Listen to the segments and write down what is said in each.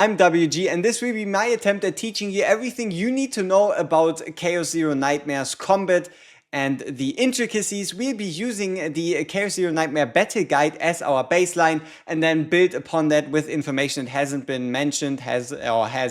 I'm WG, and this will be my attempt at teaching you everything you need to know about CZN's combat and the intricacies. We'll be using the CZN battle guide as our baseline and then build upon that with information that hasn't been mentioned, has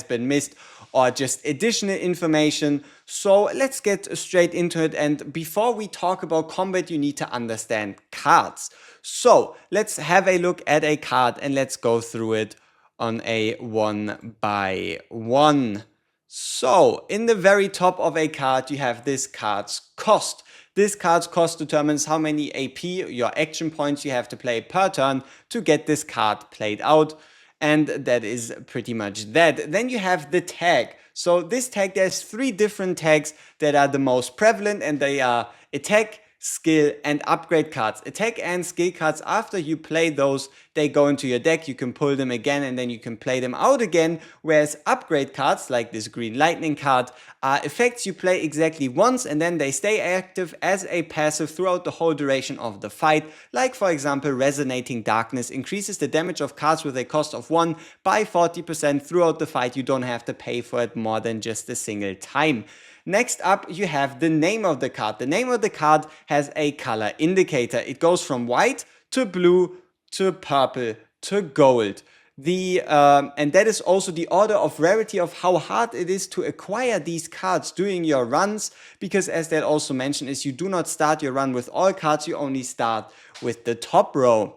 been missed, or just additional information. So let's get straight into it. And before we talk about combat, you need to understand cards. So let's have a look at a card and let's go through it on a one by one. So in the very top of a card, you have this card's cost. This card's cost determines how many AP, your action points, you have to play per turn to get this card played out. And that is pretty much that. Then you have the tag. So this tag, there's 3 different tags that are the most prevalent, and they are attack, skill, and upgrade cards. Attack and skill cards, after you play those, they go into your deck. You can pull them again and then you can play them out again. Whereas upgrade cards, like this green lightning card, are effects you play exactly once and then they stay active as a passive throughout the whole duration of the fight. Like for example, Resonating Darkness increases the damage of cards with a cost of 1 by 40% throughout the fight. You don't have to pay for it more than just a single time. Next up, you have the name of the card. The name of the card has a color indicator. It goes from white to blue to purple to gold. And that is also the order of rarity of how hard it is to acquire these cards during your runs, because as that also mentioned is you do not start your run with all cards, you only start with the top row.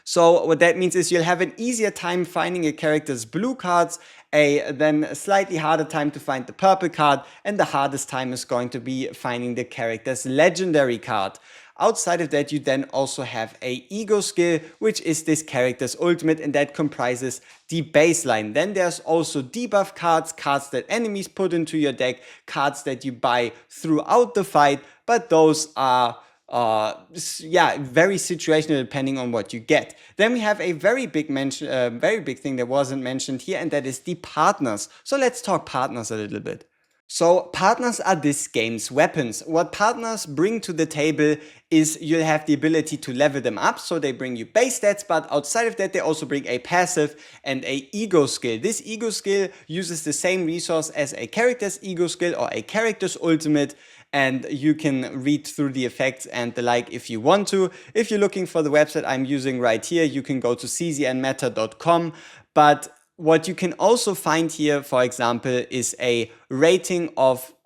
So what that means is you'll have an easier time finding a character's blue cards, then a slightly harder time to find the purple card, and the hardest time is going to be finding the character's legendary card. Outside of that, you then also have a ego skill, which is this character's ultimate, and that comprises the baseline. Then there's also debuff cards, cards that enemies put into your deck, cards that you buy throughout the fight, but those are very situational depending on what you get. Then we have a very big thing that wasn't mentioned here, and that is the partners. So let's talk partners a little bit. So partners are this game's weapons. What partners bring to the table is you'll have the ability to level them up, so they bring you base stats, but outside of that they also bring a passive and a ego skill. This ego skill uses the same resource as a character's ego skill or a character's ultimate, and you can read through the effects and the like if you want to. If you're looking for the website I'm using right here, you can go to cznmeta.com, but what you can also find here, for example, is a rating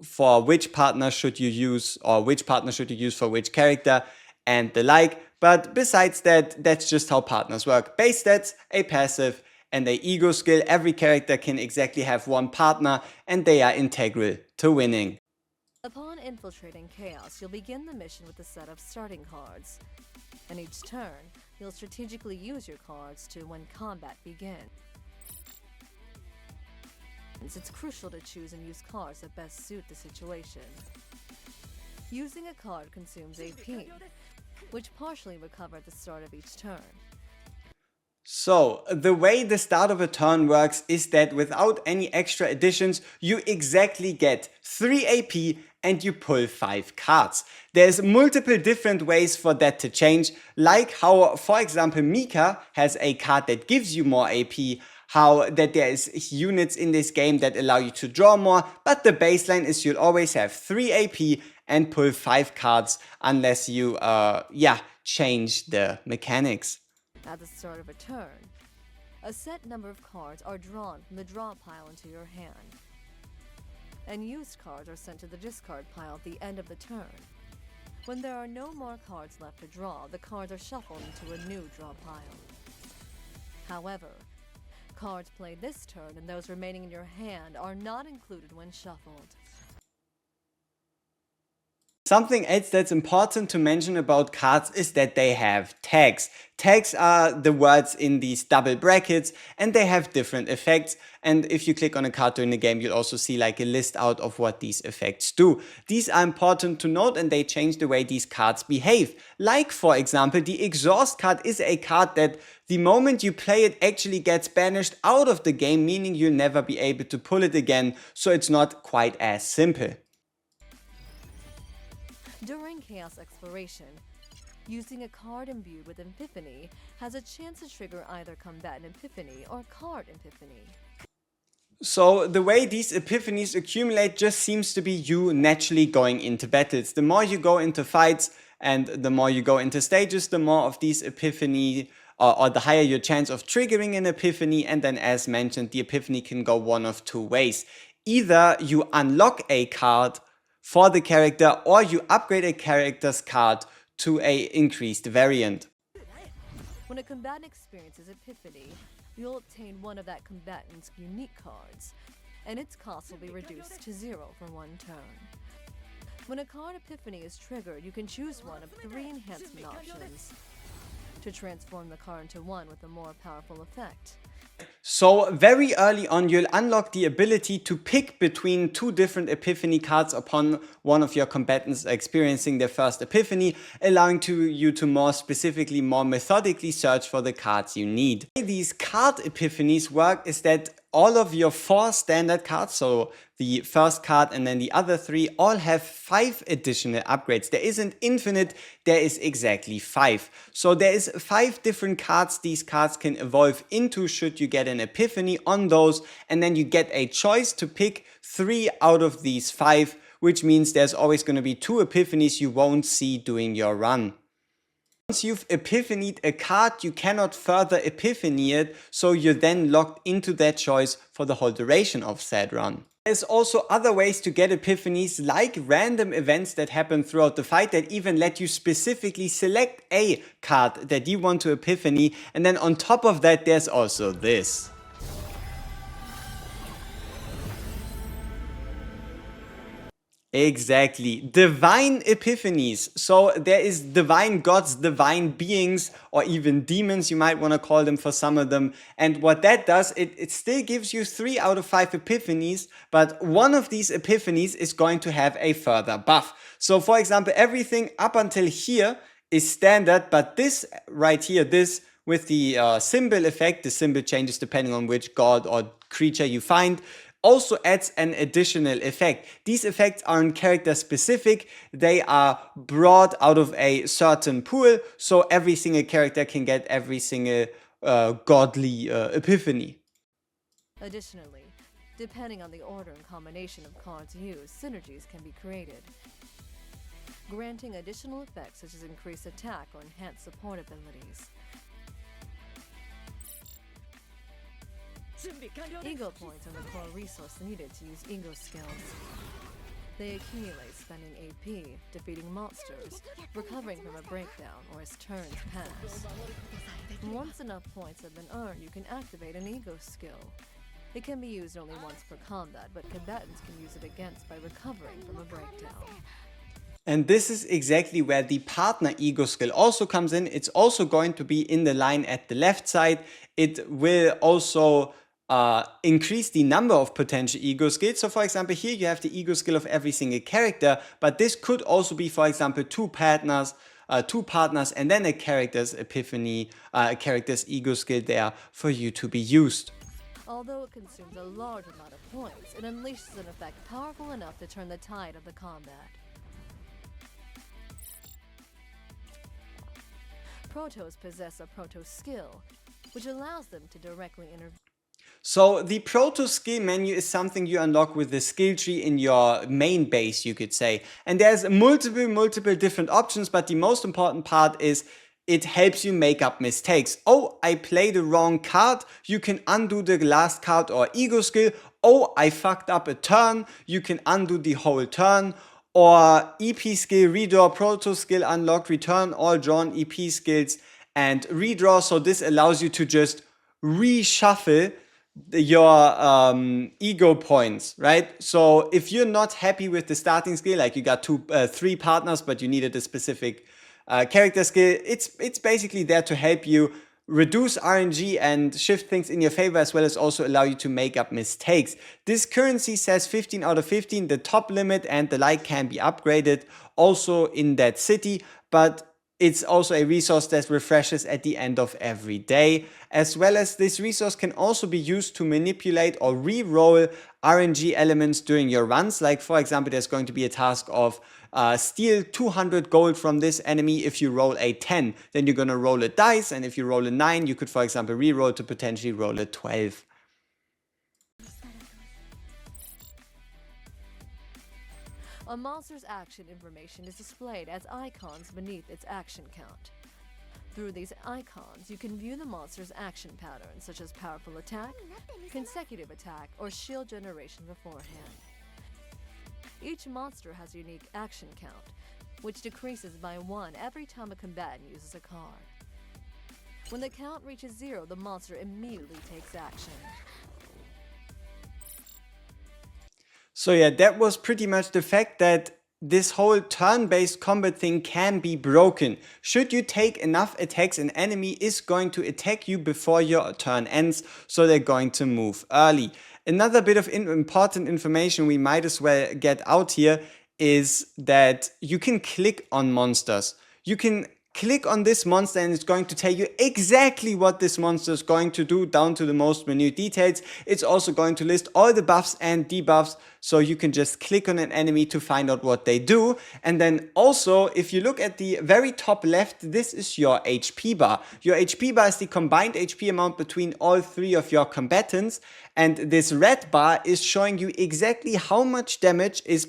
for which partner should you use, or which partner should you use for which character and the like. But besides that, that's just how partners work. Base stats, a passive, and a ego skill. Every character can exactly have one partner, and they are integral to winning. Upon infiltrating Chaos, you'll begin the mission with a set of starting cards. And each turn, you'll strategically use your cards to when combat begins. It's crucial to choose and use cards that best suit the situation. Using a card consumes AP, which partially recover at the start of each turn. So the way the start of a turn works is that without any extra additions, you exactly get 3 AP and you pull 5 cards. There's multiple different ways for that to change, like how, for example, Mika has a card that gives you more AP, how that there is units in this game that allow you to draw more, but the baseline is you'll always have 3 AP and pull 5 cards unless you change the mechanics. At the start of a turn, a set number of cards are drawn from the draw pile into your hand, and used cards are sent to the discard pile at the end of the turn. When there are no more cards left to draw, the cards are shuffled into a new draw pile. However, cards played this turn and those remaining in your hand are not included when shuffled. Something else that's important to mention about cards is that they have tags. Tags are the words in these double brackets, and they have different effects. And if you click on a card during the game, you'll also see like a list out of what these effects do. These are important to note, and they change the way these cards behave. Like for example, the Exhaust card is a card that the moment you play it actually gets banished out of the game, meaning you'll never be able to pull it again. So it's not quite as simple. During Chaos Exploration, Using a card imbued with Epiphany has a chance to trigger either combatant Epiphany or card Epiphany. So the way these epiphanies accumulate just seems to be you naturally going into battles. The more you go into fights and the more you go into stages, the more of these epiphany or the higher your chance of triggering an epiphany. And then as mentioned, the epiphany can go one of two ways. Either you unlock a card for the character or you upgrade a character's card to a increased variant. When a combatant experiences Epiphany, you'll obtain one of that combatant's unique cards, and its cost will be reduced to 0 for 1 turn. When a card Epiphany is triggered, you can choose one of 3 enhancement options to transform the card into one with a more powerful effect. So very early on, you'll unlock the ability to pick between 2 different epiphany cards upon one of your combatants experiencing their first epiphany, allowing you to more specifically, more methodically search for the cards you need. The way these card epiphanies work is that all of your 4 standard cards, so the first card and then the other 3, all have 5 additional upgrades. There isn't infinite, there is exactly 5. So there is 5 different cards these cards can evolve into should you get an epiphany on those, and then you get a choice to pick 3 out of these 5, which means there's always going to be 2 epiphanies you won't see during your run. Once you've epiphanied a card, you cannot further epiphany it, so you're then locked into that choice for the whole duration of said run. There's also other ways to get epiphanies, like random events that happen throughout the fight that even let you specifically select a card that you want to epiphany, and then on top of that there's also this. Exactly, divine epiphanies. So there is divine gods, divine beings, or even demons, you might want to call them for some of them. And what that does, it still gives you 3 out of 5 epiphanies, but one of these epiphanies is going to have a further buff. So for example, everything up until here is standard, but this right here, this with the symbol effect, the symbol changes depending on which god or creature you find, also adds an additional effect. These effects aren't character specific, they are brought out of a certain pool, so every single character can get every single godly epiphany. Additionally, depending on the order and combination of cards used, synergies can be created, granting additional effects such as increased attack or enhanced support abilities. Ego points are the core resource needed to use ego skills. They accumulate spending AP, defeating monsters, recovering from a breakdown, or as turns pass. Once enough points have been earned, you can activate an ego skill. It can be used only once per combat, but combatants can use it against by recovering from a breakdown. And this is exactly where the partner ego skill also comes in. It's also going to be in the line at the left side. It will also increase the number of potential ego skills. So for example, here you have the ego skill of every single character, but this could also be, for example, two partners, and then a character's epiphany, a character's ego skill there for you to be used. Although it consumes a large amount of points, it unleashes an effect powerful enough to turn the tide of the combat. Protos possess a Protos skill, which allows them to directly intervene. So the Protos skill menu is something you unlock with the skill tree in your main base, you could say. And there's multiple different options, but the most important part is it helps you make up mistakes. Oh, I played the wrong card. You can undo the last card or ego skill. Oh, I fucked up a turn. You can undo the whole turn. Or EP skill, redraw, Protos skill unlocked, return all drawn EP skills and redraw. So this allows you to just reshuffle your ego points, right? So if you're not happy with the starting skill, like you got 3 partners, but you needed a specific character skill, it's basically there to help you reduce RNG and shift things in your favor, as well as also allow you to make up mistakes. This currency says 15 out of 15, the top limit and the like can be upgraded also in that city, but it's also a resource that refreshes at the end of every day, as well as this resource can also be used to manipulate or re-roll RNG elements during your runs. Like for example, there's going to be a task of steal 200 gold from this enemy if you roll a 10. Then you're gonna roll a dice, and if you roll a 9, you could, for example, re-roll to potentially roll a 12. A monster's action information is displayed as icons beneath its action count. Through these icons, you can view the monster's action patterns, such as powerful attack, consecutive attack, or shield generation beforehand. Each monster has a unique action count, which decreases by 1 every time a combatant uses a card. When the count reaches 0, the monster immediately takes action. So yeah, that was pretty much the fact that this whole turn-based combat thing can be broken. Should you take enough attacks, an enemy is going to attack you before your turn ends, so they're going to move early. Another bit of important information we might as well get out here is that you can click on monsters. You can click on this monster and it's going to tell you exactly what this monster is going to do, down to the most minute details. It's also going to list all the buffs and debuffs, so you can just click on an enemy to find out what they do. And then also, if you look at the very top left, this is your HP bar. Your HP bar is the combined HP amount between all 3 of your combatants, and this red bar is showing you exactly how much damage is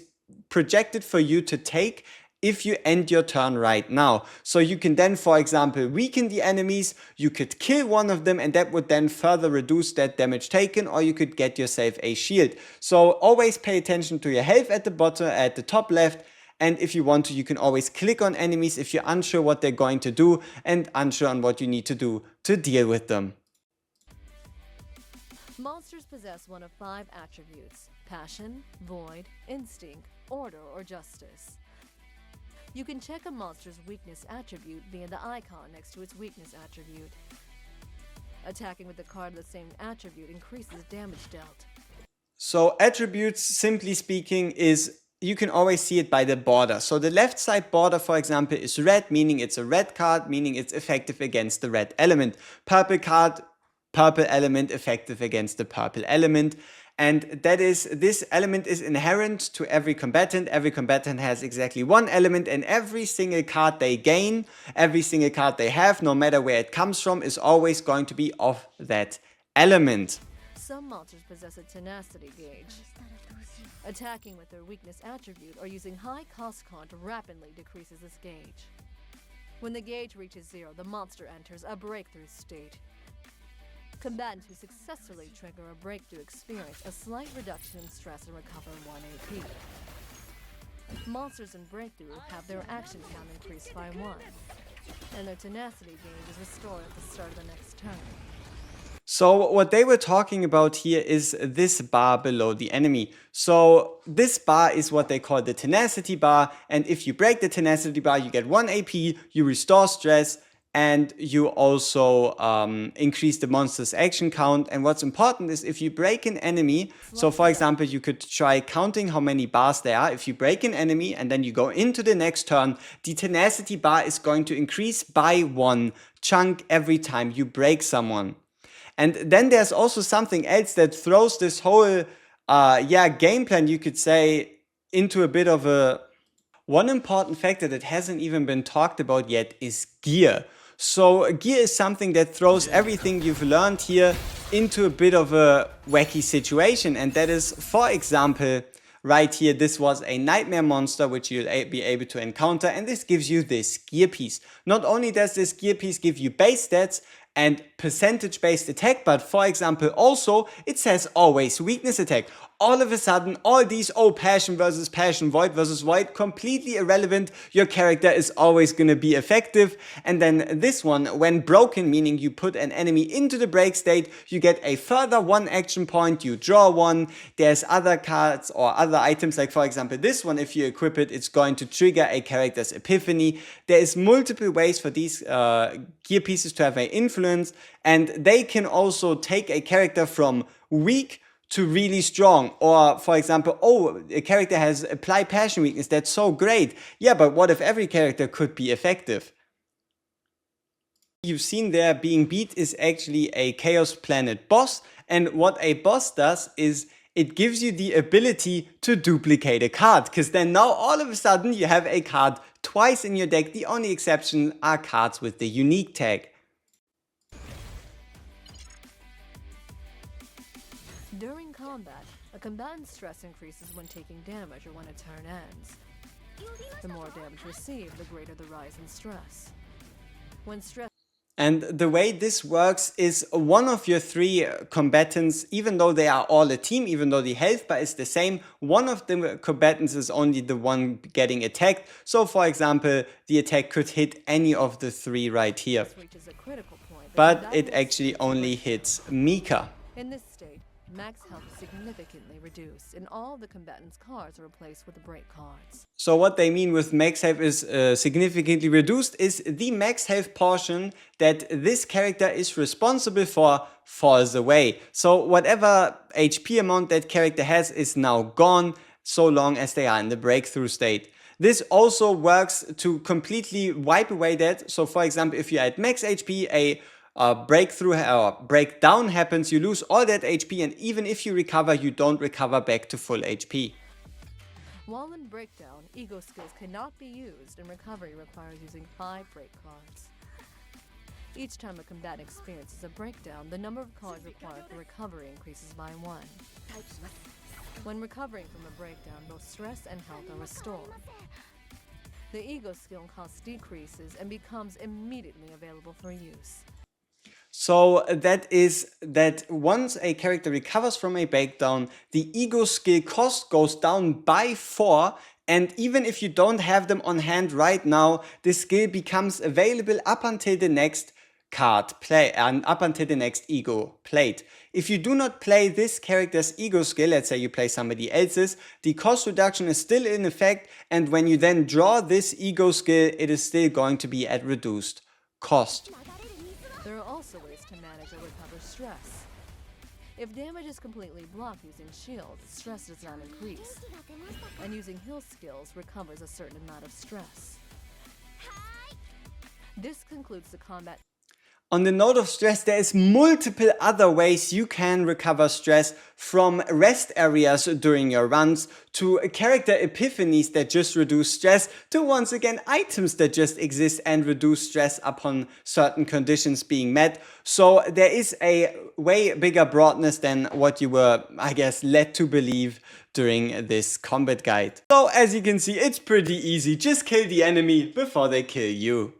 projected for you to take if you end your turn right now. So you can then, for example, weaken the enemies, you could kill one of them, and that would then further reduce that damage taken, or you could get yourself a shield. So always pay attention to your health at the bottom, at the top left, and if you want to, you can always click on enemies if you're unsure what they're going to do and unsure on what you need to do to deal with them. Monsters possess one of 5 attributes: passion, void, instinct, order, or justice. You can check a monster's weakness attribute via the icon next to its weakness attribute. Attacking with a card of the same attribute increases damage dealt. So attributes, simply speaking, is you can always see it by the border. So the left side border, for example, is red, meaning it's a red card, meaning it's effective against the red element. Purple card, purple element, effective against the purple element. And that is, this element is inherent to every combatant. Every combatant has exactly 1 element, and every single card they gain, every single card they have, no matter where it comes from, is always going to be of that element. Some monsters possess a tenacity gauge. Attacking with their weakness attribute or using high cost card rapidly decreases this gauge. When the gauge reaches 0, the monster enters a breakthrough state. Combatants who successfully trigger a breakthrough experience a slight reduction in stress and recover 1 AP. Monsters in breakthrough have their action count increased by 1, and their tenacity gauge is restored at the start of the next turn. So what they were talking about here is this bar below the enemy. So this bar is what they call the tenacity bar, and if you break the tenacity bar, you get 1 AP, you restore stress, and you also increase the monster's action count. And what's important is if you break an enemy, so for example, you could try counting how many bars there are. If you break an enemy and then you go into the next turn, the tenacity bar is going to increase by 1 chunk every time you break someone. And then there's also something else that throws this whole game plan, you could say, into a bit of a... One important factor that hasn't even been talked about yet is gear. So gear is something that throws everything you've learned here into a bit of a wacky situation. And that is, for example, right here, this was a nightmare monster which you'll be able to encounter, and this gives you this gear piece. Not only does this gear piece give you base stats and percentage based attack, but for example also it says always weakness attack. All of a sudden, all these, passion versus passion, void versus void, completely irrelevant. Your character is always going to be effective. And then this one, when broken, meaning you put an enemy into the break state, you get a further 1 action point, you draw 1. There's other cards or other items, like for example this one, if you equip it, it's going to trigger a character's Epiphany. There is multiple ways for these gear pieces to have an influence, and they can also take a character from weak to really strong. Or for example, a character has apply passion weakness, that's so great. Yeah, but what if every character could be effective? You've seen there, being beat is actually a Chaos Planet boss, and what a boss does is it gives you the ability to duplicate a card, because then now all of a sudden you have a card twice in your deck. The only exception are cards with the unique tag. During combat, a combatant's stress increases when taking damage or when a turn ends. The more damage received, the greater the rise in stress. When stress And the way this works is one of your three combatants, even though they are all a team, even though the health bar is the same, one of the combatants is only the one getting attacked. So for example, the attack could hit any of the three right here. reaches a critical point, the But combatant it will actually switch to only break hits down. Mika. In this state, max health is significantly reduced, and all the combatant's cards are replaced with the break cards. So what they mean with max health is significantly reduced is the max health portion that this character is responsible for falls away. So whatever HP amount that character has is now gone, so long as they are in the breakthrough state. This also works to completely wipe away that. So for example, if you're at max HP, a breakthrough or breakdown happens, you lose all that HP, and even if you recover, you don't recover back to full HP. While in breakdown, ego skills cannot be used, and recovery requires using 5 break cards. Each time a combatant experiences a breakdown, the number of cards required for recovery increases by 1. When recovering from a breakdown, both stress and health are restored. The ego skill cost decreases and becomes immediately available for use. So that is that once a character recovers from a breakdown, the ego skill cost goes down by 4, and even if you don't have them on hand right now, the skill becomes available up until the next card play and up until the next ego played. If you do not play this character's ego skill, let's say you play somebody else's, the cost reduction is still in effect, and when you then draw this ego skill, it is still going to be at reduced cost. There are also ways to manage or recover stress. If damage is completely blocked using shield, stress does not increase, and using heal skills recovers a certain amount of stress. This concludes the combat. On the note of stress, there is multiple other ways you can recover stress, from rest areas during your runs, to character epiphanies that just reduce stress, to once again items that just exist and reduce stress upon certain conditions being met. So there is a way bigger broadness than what you were, I guess, led to believe during this combat guide. So as you can see, it's pretty easy. Just kill the enemy before they kill you.